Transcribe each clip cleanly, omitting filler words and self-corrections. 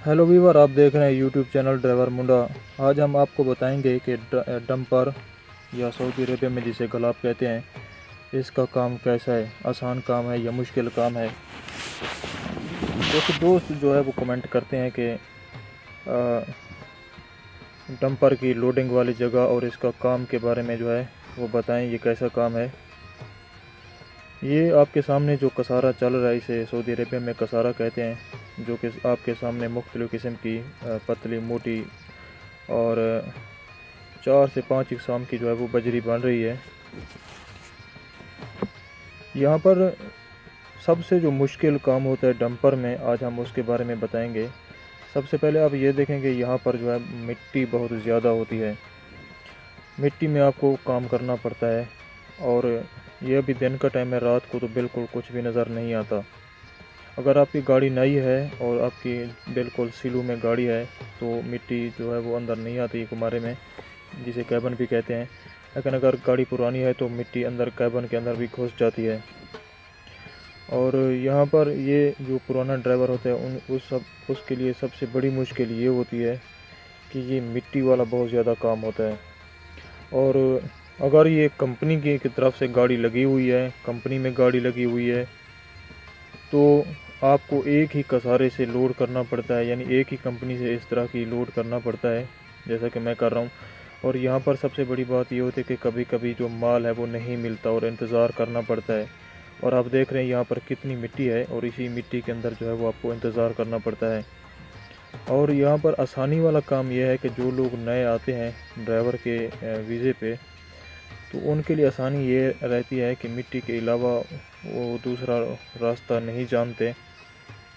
Hello viewer, आप देख रहे हैं यूट्यूब चैनल ड्राइवर मुंडा। आज हम आपको बताएंगे कि डंपर या सऊदी अरेबिया में जिसे गलाब कहते हैं, इसका काम कैसा है, आसान काम है या मुश्किल काम है। कुछ दोस्त जो है वो कमेंट करते हैं कि डंपर की लोडिंग वाली जगह और इसका काम के बारे में जो है वो बताएं, ये कैसा काम है। ये आपके सामने जो कसारा चल रहा है, इसे सऊदी अरेबिया में कसारा कहते हैं, जो कि आपके सामने मुख्तलिफ़ किस्म की पतली मोटी और 4 से 5 इक़साम की जो है वो बजरी बन रही है। यहाँ पर सबसे जो मुश्किल काम होता है डंपर में, आज हम उसके बारे में बताएंगे। सबसे पहले आप ये देखेंगे, यहाँ पर जो है मिट्टी बहुत ज़्यादा होती है। मिट्टी में आपको काम करना पड़ता है और यह भी दिन का टाइम है, रात को तो बिल्कुल कुछ भी नज़र नहीं आता। अगर आपकी गाड़ी नई है और आपकी बिल्कुल सीलू में गाड़ी है तो मिट्टी जो है वो अंदर नहीं आती कुमारे में, जिसे कैबन भी कहते हैं। लेकिन अगर गाड़ी पुरानी है तो मिट्टी अंदर कैबन के अंदर भी घुस जाती है। और यहाँ पर ये जो पुराना ड्राइवर होता है उसके लिए सबसे बड़ी मुश्किल ये होती है कि ये मिट्टी वाला बहुत ज़्यादा काम होता है। और अगर ये कंपनी की तरफ से गाड़ी लगी हुई है, कंपनी में गाड़ी लगी हुई है, तो आपको एक ही कसारे से लोड करना पड़ता है, यानी एक ही कंपनी से इस तरह की लोड करना पड़ता है जैसा कि मैं कर रहा हूँ। और यहाँ पर सबसे बड़ी बात ये होती है कि कभी कभी जो माल है वो नहीं मिलता और इंतज़ार करना पड़ता है। और आप देख रहे हैं यहाँ पर कितनी मिट्टी है और इसी मिट्टी के अंदर जो है वो आपको इंतज़ार करना पड़ता है। और यहाँ पर आसानी वाला काम यह है कि जो लोग नए आते हैं ड्राइवर के वीज़े पे, तो उनके लिए आसानी ये रहती है कि मिट्टी के अलावा वो दूसरा रास्ता नहीं जानते,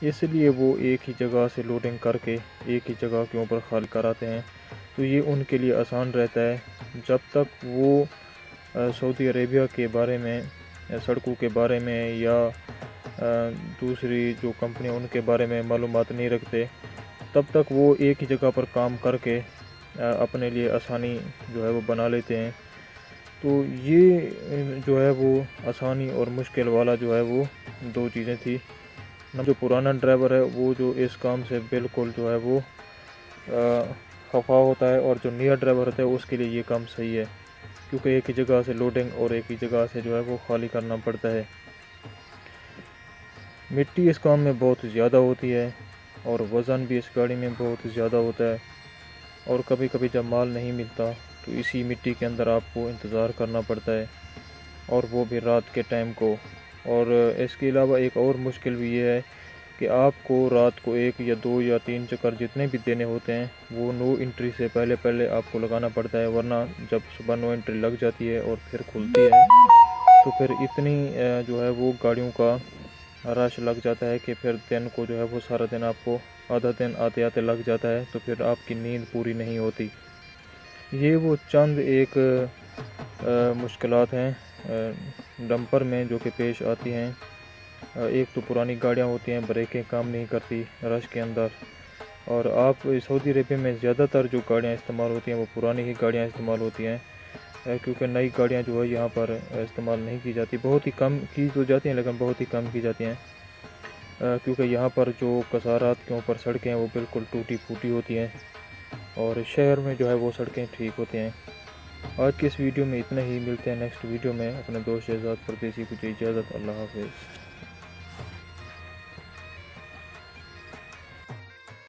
इसलिए वो एक ही जगह से लोडिंग करके एक ही जगह के ऊपर खाली कराते हैं। तो ये उनके लिए आसान रहता है। जब तक वो सऊदी अरेबिया के बारे में, सड़कों के बारे में या दूसरी जो कंपनी उनके बारे में मालूमात नहीं रखते, तब तक वो एक ही जगह पर काम करके अपने लिए आसानी जो है वो बना लेते हैं। तो ये जो है वो आसानी और मुश्किल वाला जो है वो दो चीज़ें थी। जो पुराना ड्राइवर है वो जो इस काम से बिल्कुल जो है वो खफा होता है, और जो नया ड्राइवर होता है उसके लिए ये काम सही है, क्योंकि एक ही जगह से लोडिंग और एक ही जगह से जो है वो खाली करना पड़ता है। मिट्टी इस काम में बहुत ज़्यादा होती है और वज़न भी इस गाड़ी में बहुत ज़्यादा होता है। और कभी कभी जब माल नहीं मिलता तो इसी मिट्टी के अंदर आपको इंतज़ार करना पड़ता है, और वो भी रात के टाइम को। और इसके अलावा एक और मुश्किल भी ये है कि आपको रात को 1 या 2 या 3 चक्कर जितने भी देने होते हैं वो नो एंट्री से पहले आपको लगाना पड़ता है, वरना जब सुबह नो एंट्री लग जाती है और फिर खुलती है तो फिर इतनी जो है वो गाड़ियों का रश लग जाता है कि फिर दिन को जो है वो सारा दिन आपको आधा दिन आते आते लग जाता है, तो फिर आपकी नींद पूरी नहीं होती। ये वो चंद एक मुश्किलात हैं डंपर में जो कि पेश आती हैं। एक तो पुरानी गाड़ियाँ होती हैं, ब्रेकें काम नहीं करती रश के अंदर। और आप सऊदी अरेबिया में ज़्यादातर जो गाड़ियाँ इस्तेमाल होती हैं वो पुरानी ही गाड़ियाँ इस्तेमाल होती हैं, क्योंकि नई गाड़ियाँ जो है यहाँ पर इस्तेमाल नहीं की जाती। बहुत ही कम की तो जाती हैं लेकिन बहुत ही कम की जाती हैं, क्योंकि यहाँ पर जो कसारात के ऊपर सड़कें हैं वो बिल्कुल टूटी फूटी होती हैं, और शहर में जो है वो सड़कें ठीक होती हैं। आज की इस वीडियो में इतना ही, मिलते हैं नेक्स्ट वीडियो में। अपने दोस्त शहजाद परदेसी को इजाज़त, अल्लाह हाफ़िज़।